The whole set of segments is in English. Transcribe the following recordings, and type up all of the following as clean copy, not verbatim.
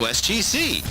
SGC.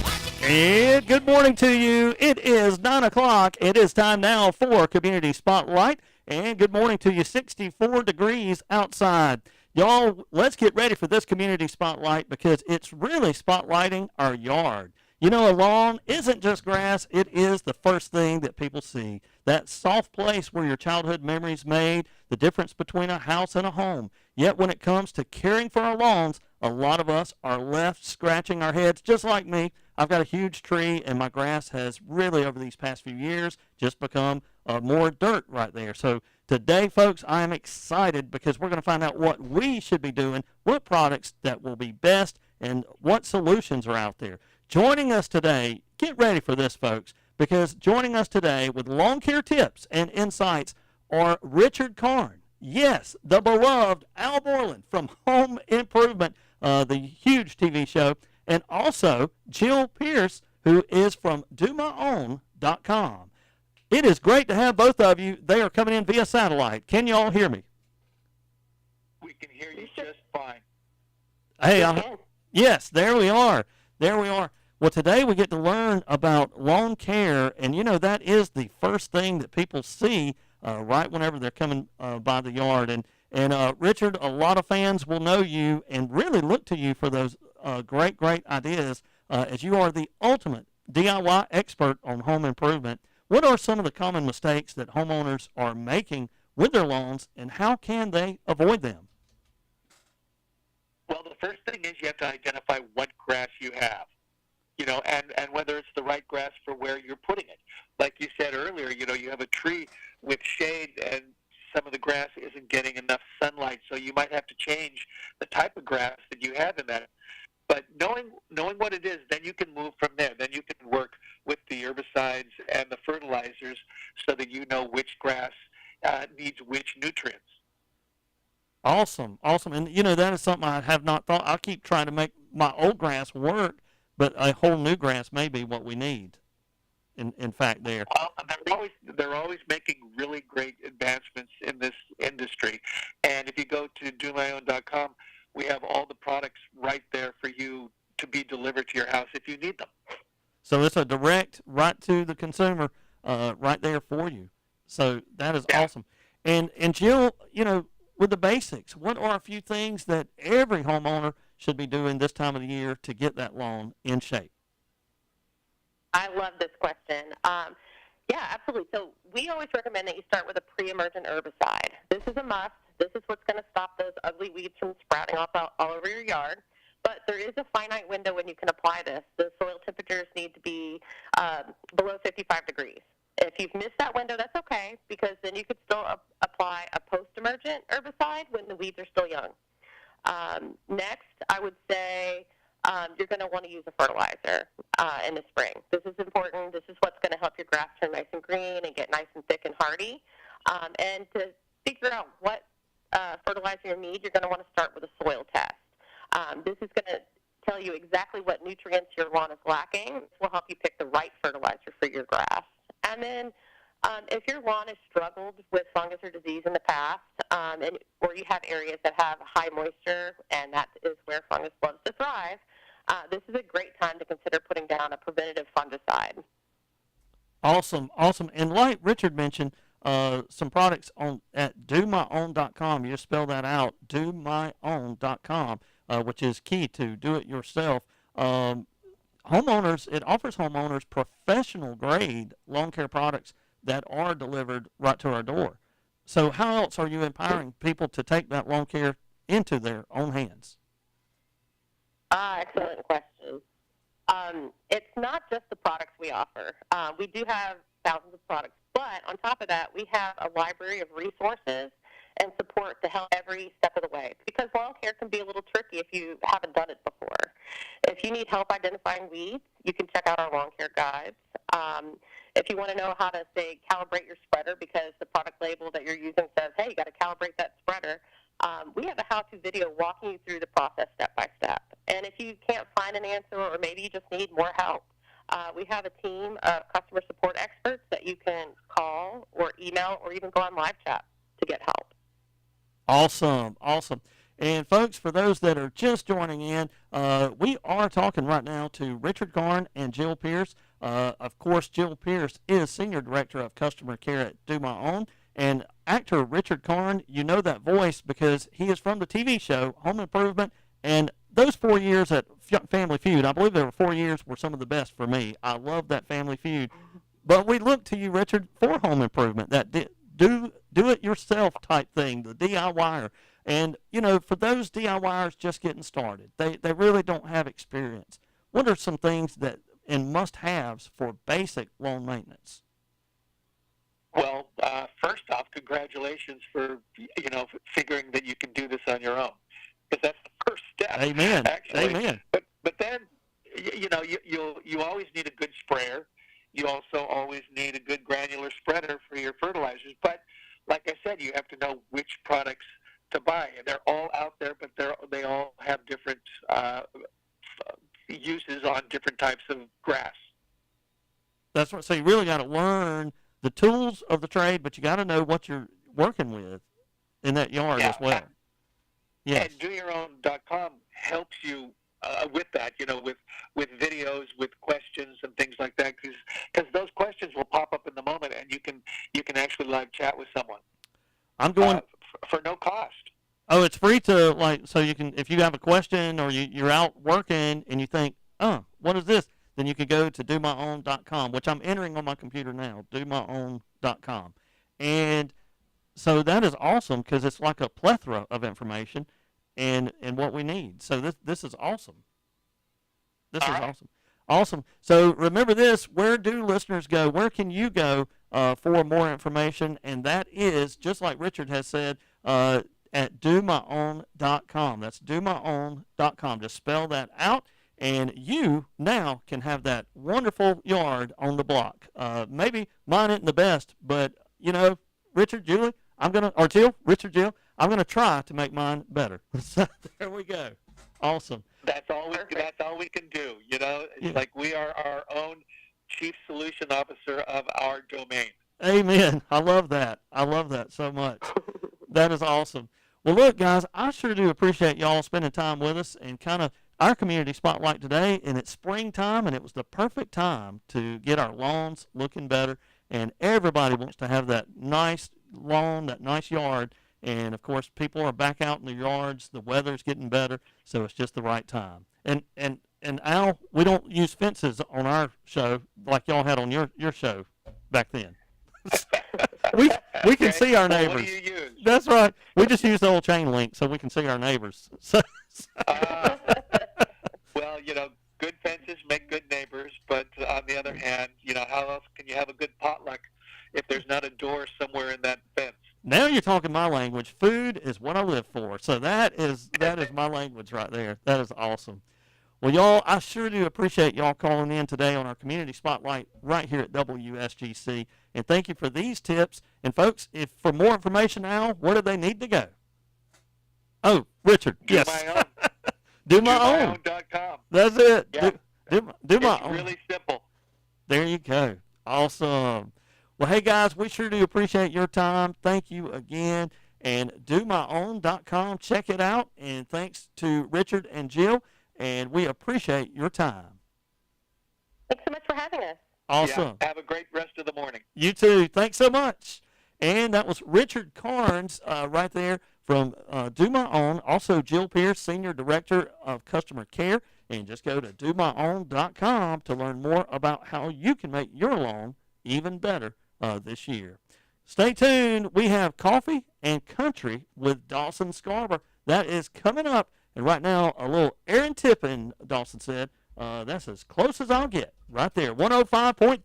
And good morning to you. It is 9 o'clock. It is time now for Community Spotlight. And good morning to you. 64 degrees outside. Y'all, let's get ready for this Community Spotlight because it's really spotlighting our yard. You know, a lawn isn't just grass. It is the first thing that people see. That soft place where your childhood memories made, the difference between a house and a home. Yet when it comes to caring for our lawns, a lot of us are left scratching our heads, just like me. I've got a huge tree, and my grass has really, over these past few years, just become more dirt right there. So today, folks, I am excited because we're going to find out what we should be doing, what products that will be best, and what solutions are out there. Joining us today, get ready for this, folks, because joining us today with lawn care tips and insights are Richard Karn. Yes, the beloved Al Borland from Home Improvement, the huge TV show, and also Jill Pierce, who is from DoMyOwn.com. It is great to have both of you. They are coming in via satellite. Can you all hear me? We can hear you just fine. Hey, yes, there we are. There we are. Well, today we get to learn about lawn care, and you know that is the first thing that people see right whenever they're coming by the yard. And Richard, a lot of fans will know you and really look to you for those great ideas as you are the ultimate DIY expert on home improvement. What are some of the common mistakes that homeowners are making with their lawns, and how can they avoid them? Well, the first thing is you have to identify what grass you have, you know, and whether it's the right grass for where you're putting it. Like you said earlier, you know, you have a tree with shade and some of the grass isn't getting enough sunlight, so you might have to change the type of grass that you have in that. But knowing what it is, then you can move from there. Then you can work with the herbicides and the fertilizers so that you know which grass needs which nutrients. Awesome. And, you know, that is something I have not thought. I keep trying to make my old grass work, but a whole new grass may be what we need, in fact, there. They're always making really great advancements in this industry. And if you go to DoMyOwn.com, we have all the products right there for you to be delivered to your house if you need them. So it's a direct, right to the consumer, right there for you. So that is awesome. And Jill, you know, with the basics, what are a few things that every homeowner should be doing this time of the year to get that lawn in shape? I love this question. Yeah, absolutely. So we always recommend that you start with a pre-emergent herbicide. This is a must. This is what's going to stop those ugly weeds from sprouting all over your yard. But there is a finite window when you can apply this. The soil temperatures need to be below 55 degrees. If you've missed that window, that's okay, because then you could still apply a post-emergent herbicide when the weeds are still young. Next, I would say you're going to want to use a fertilizer in the spring. This is important. This is what's going to help your grass turn nice and green and get nice and thick and hardy. And to figure out what fertilizer you need, you're going to want to start with a soil test. This is going to tell you exactly what nutrients your lawn is lacking. This will help you pick the right fertilizer for your grass. And then if your lawn has struggled with fungus or disease in the past, or you have areas that have high moisture, and that is where fungus loves to thrive, this is a great time to consider putting down a preventative fungicide. Awesome. And like Richard mentioned, some products at DoMyOwn.com. You just spell that out, DoMyOwn.com, which is key to do it yourself. It offers homeowners professional grade lawn care products that are delivered right to our door. So how else are you empowering people to take that lawn care into their own hands? Excellent question. It's not just the products we offer. We do have thousands of products, but on top of that, we have a library of resources and support to help every step of the way, because lawn care can be a little tricky if you haven't done it before. If you need help identifying weeds, you can check out our lawn care guides. If you want to know how to, say, calibrate your spreader because the product label that you're using says, hey, you got to calibrate that spreader, we have a how-to video walking you through the process step by step. And if you can't find an answer, or maybe you just need more help, we have a team of customer support experts that you can call or email or even go on live chat to get help. Awesome. And folks, for those that are just joining in, we are talking right now to Richard Karn and Jill Pierce. Of course, Jill Pierce is Senior Director of Customer Care at Do My Own. And actor Richard Karn, you know that voice because he is from the TV show Home Improvement. And those 4 years at Family Feud, I believe there were 4 years, were some of the best for me. I love that Family Feud. But we look to you, Richard, for Home Improvement, that do-it-yourself type thing, the DIYer. And, you know, for those DIYers just getting started, they really don't have experience. What are some things that and must-haves for basic lawn maintenance? Well, first off, congratulations for, figuring that you can do this on your own. Because that's the first step. Amen. Actually. Amen. But then, you always need a good sprayer. You also always need a good granular spreader for your fertilizers. But like I said, you have to know which products to buy. They're all out there, but they all have different uses on different types of grass. That's right. So you really got to learn the tools of the trade, but you got to know what you're working with in that yard as well. Yes. And DoYourOwn.com helps you with that, with videos, with questions and things like that, because those questions will pop up in the moment, and you can actually live chat with someone. I'm going for no cost. Oh, it's free to so you can, if you have a question or you're out working and you think, what is this? Then you can go to DoMyOwn.com, which I'm entering on my computer now, DoMyOwn.com. And so that is awesome because it's like a plethora of information and what we need. So this is awesome. This is awesome. Awesome. So remember this, where do listeners go? Where can you go for more information? And that is, just like Richard has said, at DoMyOwn.com. That's DoMyOwn.com. Just spell that out, and you now can have that wonderful yard on the block. Maybe mine isn't the best, but, Richard, Julie, Richard, Jill, I'm going to try to make mine better. So there we go. Awesome. That's all we can do. It's like we are our own chief solution officer of our domain. Amen. I love that. I love that so much. That is awesome. Well, look, guys, I sure do appreciate y'all spending time with us and kind of our community spotlight today. And it's springtime, and it was the perfect time to get our lawns looking better. And everybody wants to have that nice lawn, that nice yard. And, of course, people are back out in the yards. The weather's getting better, so it's just the right time. And Al, we don't use fences on our show like y'all had on your show back then. we can see our neighbors. What do you use? That's right. We just use the old chain link so we can see our neighbors. Well, good fences make good neighbors, but on the other hand, how else can you have a good potluck if there's not a door somewhere in that fence? Now you're talking my language. Food is what I live for. So that is my language right there. That is awesome. Well, y'all, I sure do appreciate y'all calling in today on our Community Spotlight right here at WSGC. And thank you for these tips. And, folks, if for more information now, where do they need to go? Oh, Richard, yes. My own. Do my own. DoMyOwn.com. That's it. Yeah. Do my own. It's really simple. There you go. Awesome. Well, hey, guys, we sure do appreciate your time. Thank you again. And DoMyOwn.com. Check it out. And thanks to Richard and Jill. And we appreciate your time. Thanks so much for having us. Awesome. Yeah, have a great rest of the morning. You too. Thanks so much. And that was Richard Carnes right there from Do My Own. Also, Jill Pierce, Senior Director of Customer Care. And just go to DoMyOwn.com to learn more about how you can make your lawn even better this year. Stay tuned. We have Coffee and Country with Dawson Scarber. That is coming up. And right now, a little Aaron Tippin, Dawson said, that's as close as I'll get right there. 105.3.